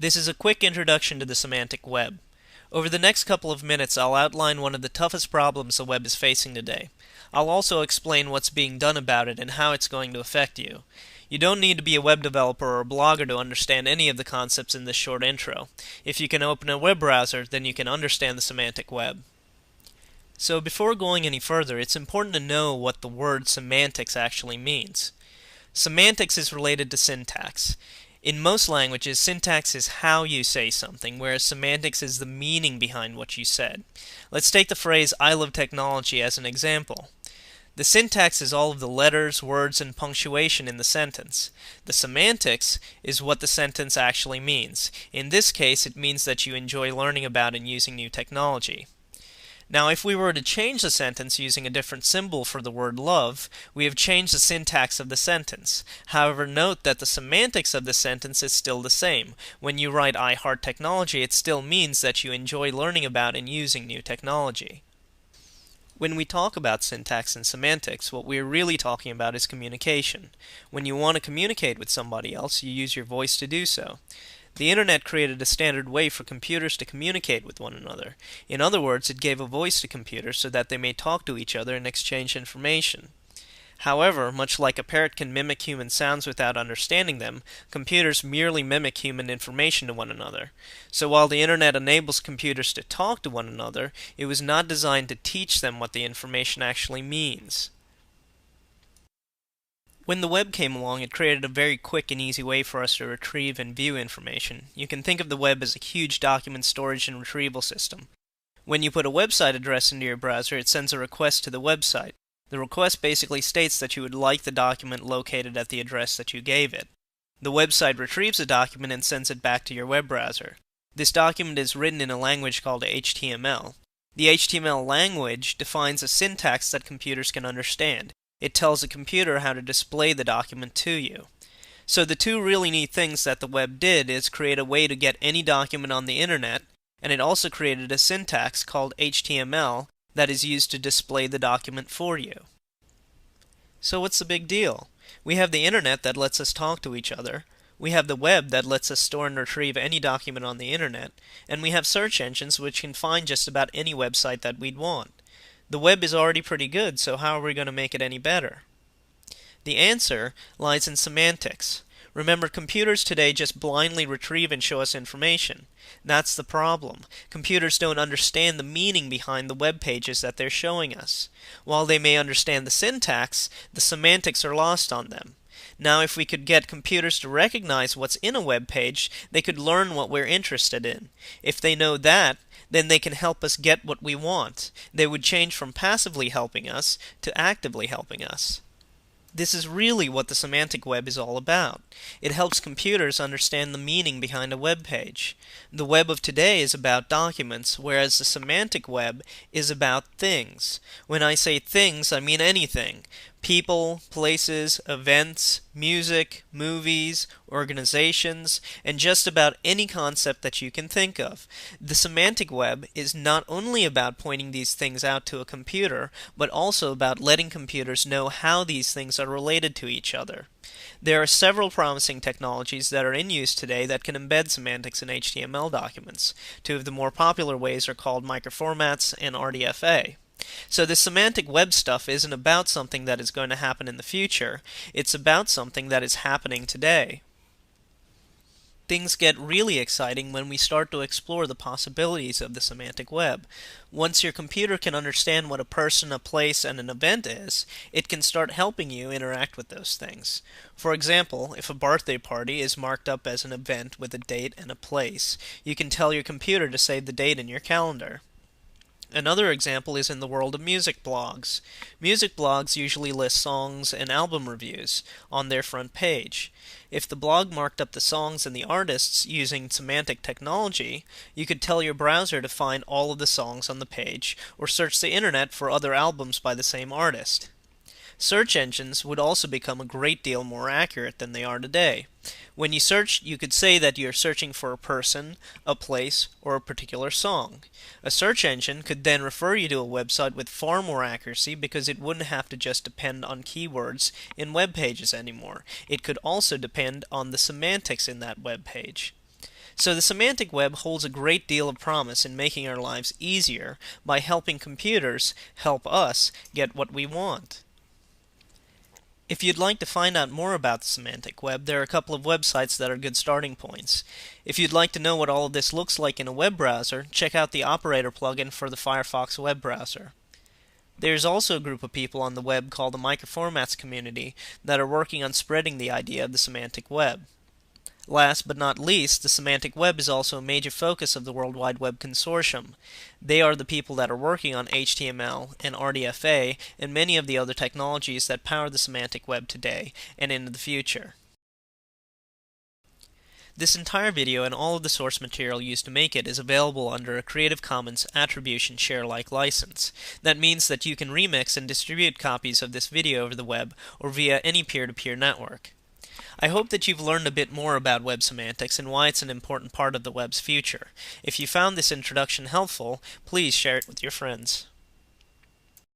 This is a quick introduction to the semantic web. Over the next couple of minutes, I'll outline one of the toughest problems the web is facing today. I'll also explain what's being done about it and how it's going to affect you. You don't need to be a web developer or a blogger to understand any of the concepts in this short intro. If you can open a web browser, then you can understand the semantic web. So before going any further, it's important to know what the word semantics actually means. Semantics is related to syntax. In most languages, syntax is how you say something, whereas semantics is the meaning behind what you said. Let's take the phrase, "I love technology," as an example. The syntax is all of the letters, words, and punctuation in the sentence. The semantics is what the sentence actually means. In this case, it means that you enjoy learning about and using new technology. Now, if we were to change the sentence using a different symbol for the word love, we have changed the syntax of the sentence. However, note that the semantics of the sentence is still the same. When you write "I heart technology," it still means that you enjoy learning about and using new technology. When we talk about syntax and semantics, what we're really talking about is communication. When you want to communicate with somebody else, you use your voice to do so. The Internet created a standard way for computers to communicate with one another. In other words, it gave a voice to computers so that they may talk to each other and exchange information. However, much like a parrot can mimic human sounds without understanding them, computers merely mimic human information to one another. So while the Internet enables computers to talk to one another, it was not designed to teach them what the information actually means. When the web came along, it created a very quick and easy way for us to retrieve and view information. You can think of the web as a huge document storage and retrieval system. When you put a website address into your browser, it sends a request to the website. The request basically states that you would like the document located at the address that you gave it. The website retrieves the document and sends it back to your web browser. This document is written in a language called HTML. The HTML language defines a syntax that computers can understand. It tells the computer how to display the document to you. So the two really neat things that the web did is create a way to get any document on the Internet, and it also created a syntax called HTML that is used to display the document for you. So what's the big deal? We have the Internet that lets us talk to each other. We have the web that lets us store and retrieve any document on the Internet. And we have search engines which can find just about any website that we'd want. The web is already pretty good, so how are we going to make it any better? The answer lies in semantics. Remember, computers today just blindly retrieve and show us information. That's the problem. Computers don't understand the meaning behind the web pages that they're showing us. While they may understand the syntax, the semantics are lost on them. Now, if we could get computers to recognize what's in a web page, they could learn what we're interested in. If they know that, then they can help us get what we want. They would change from passively helping us to actively helping us. This is really what the semantic web is all about. It helps computers understand the meaning behind a web page. The web of today is about documents, whereas the semantic web is about things. When I say things, I mean anything. People, places, events, music, movies, organizations, and just about any concept that you can think of. The semantic web is not only about pointing these things out to a computer, but also about letting computers know how these things are related to each other. There are several promising technologies that are in use today that can embed semantics in HTML documents. Two of the more popular ways are called microformats and RDFA. So the semantic web stuff isn't about something that is going to happen in the future, it's about something that is happening today. Things get really exciting when we start to explore the possibilities of the semantic web. Once your computer can understand what a person, a place, and an event is, it can start helping you interact with those things. For example, if a birthday party is marked up as an event with a date and a place, you can tell your computer to save the date in your calendar. Another example is in the world of music blogs. Music blogs usually list songs and album reviews on their front page. If the blog marked up the songs and the artists using semantic technology, you could tell your browser to find all of the songs on the page, or search the Internet for other albums by the same artist. Search engines would also become a great deal more accurate than they are today. When you search, you could say that you're searching for a person, a place, or a particular song. A search engine could then refer you to a website with far more accuracy because it wouldn't have to just depend on keywords in web pages anymore. It could also depend on the semantics in that web page. So the semantic web holds a great deal of promise in making our lives easier by helping computers help us get what we want. If you'd like to find out more about the semantic web, there are a couple of websites that are good starting points. If you'd like to know what all of this looks like in a web browser, check out the Operator plugin for the Firefox web browser. There's also a group of people on the web called the Microformats community that are working on spreading the idea of the semantic web. Last but not least, the semantic web is also a major focus of the World Wide Web Consortium. They are the people that are working on HTML and RDFA and many of the other technologies that power the semantic web today and into the future. This entire video and all of the source material used to make it is available under a Creative Commons Attribution Share-alike license. That means that you can remix and distribute copies of this video over the web or via any peer-to-peer network. I hope that you've learned a bit more about web semantics and why it's an important part of the web's future. If you found this introduction helpful, please share it with your friends.